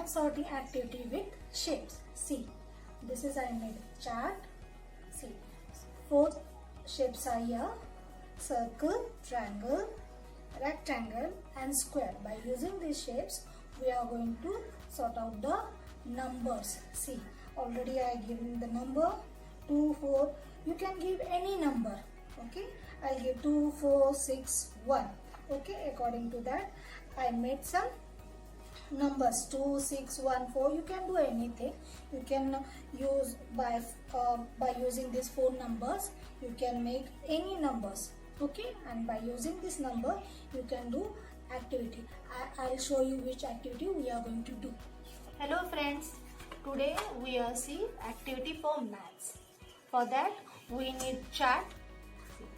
math sorting activity with shapes. See, this is I made chart. See, 4 shapes are here: circle, triangle, rectangle and square. By using these shapes, we are going to sort out the numbers. See, already I given the number 2, 4. You can give any number. Okay, I'll give 2, 4, 6, 1. Okay, according to that, I made some numbers 2, 6, 1, 4. You can do anything. You can use by using these 4 numbers. You can make any numbers. Okay, and by using this number, you can do activity. I'll show you which activity we are going to do. Hello friends, today we are see activity for maths. For that we need chart.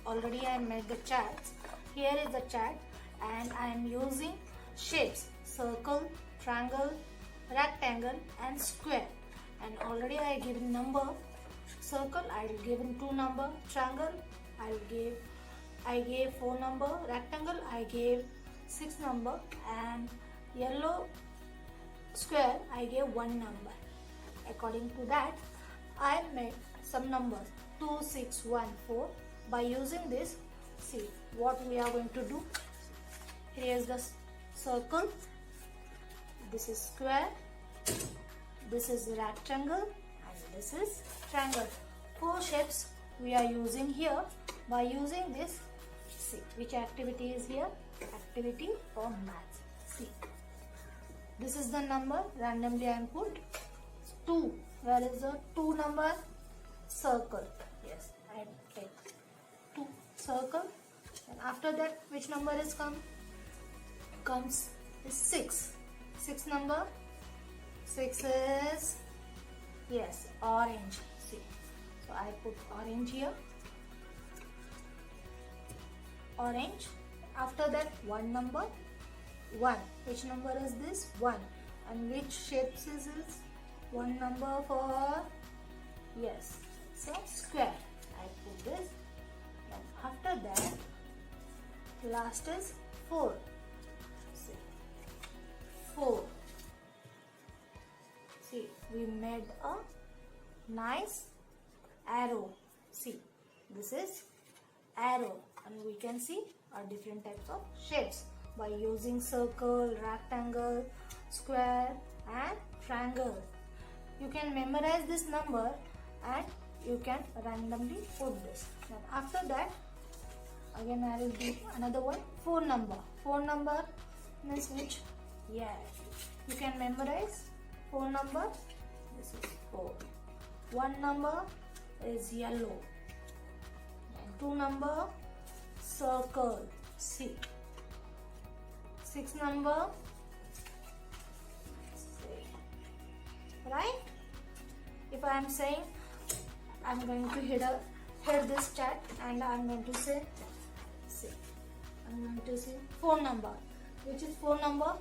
Already I made the charts. Here is the chart and I am using shapes: circle, triangle, rectangle and square. And already I given number. Circle I will given 2 number. Triangle I gave 4 number. Rectangle I gave 6 number, and yellow square I gave 1 number. According to that, I made some numbers 2, 6, 1, 4. By using this, see what we are going to do. Here is the circle, this is square, this is rectangle and this is triangle. 4 shapes we are using here. By using this, see which activity is here. Activity for maths. See, this is the number. Randomly I am put 2. Where is the 2 number? Circle. Yes, I take 2 circle. And after that, which number is comes is 6. 6 number. 6 is, yes, orange. See, so I put orange here. Orange. After that, 1 number. 1. Which number is this? 1. And which shapes is this? 1 number for, yes, so square. I put this. And after that, last is 4. See, 4. See, we made a nice arrow. See, this is arrow, and we can see different types of shapes by using circle, rectangle, square and triangle. You can memorize this number and you can randomly put this. And after that, again I will do another one. 4 number. 4 number means which? Yeah, you can memorize 4 number. This is 4. 1 number is yellow. And 2 number, circle. See. 6 number. See. Right? If I am saying, I am going to hit this chat and I am going to say, see. I am going to say 4 number. Which is 4 number?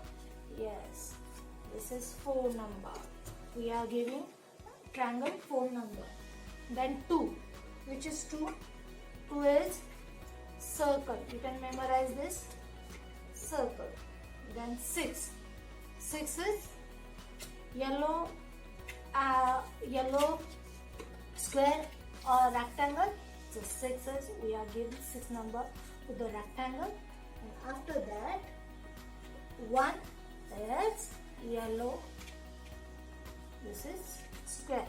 Yes. This is 4 number. We are giving triangle 4 number. Then 2. Which is 2? 2 is circle. You can memorize this. Circle. Then 6. 6 is yellow square or rectangle. So 6 is, we are giving 6 number to the rectangle. And after that, 1 is yellow. This is square.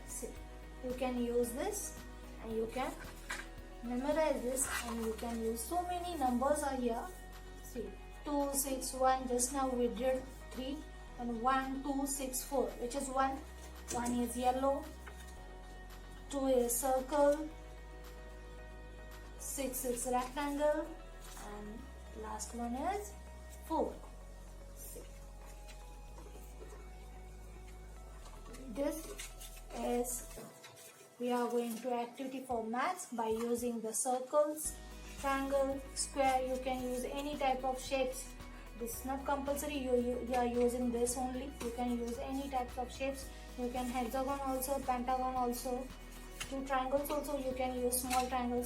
See, you can use this and you can memorize this, and you can use so many numbers are here. See, 2, 6, 1. Just now we did 3, and 1, 2, 6, 4. Which is 1? 1 is yellow. 2 is circle. 6 is rectangle, and last one is 4. See. This is, we are going to activity for maths by using the circles, triangle, square. You can use any type of shapes. This is not compulsory. You are using this only. You can use any types of shapes. You can hexagon also, pentagon also, 2 triangles also. You can use small triangle,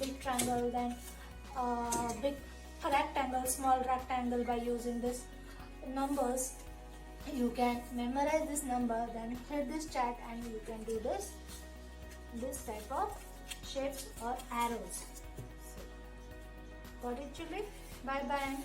big triangle, then big rectangle, small rectangle by using this numbers. You can memorize this number, then hit this chat and you can do this type of shapes or arrows. Got it, children? Bye bye.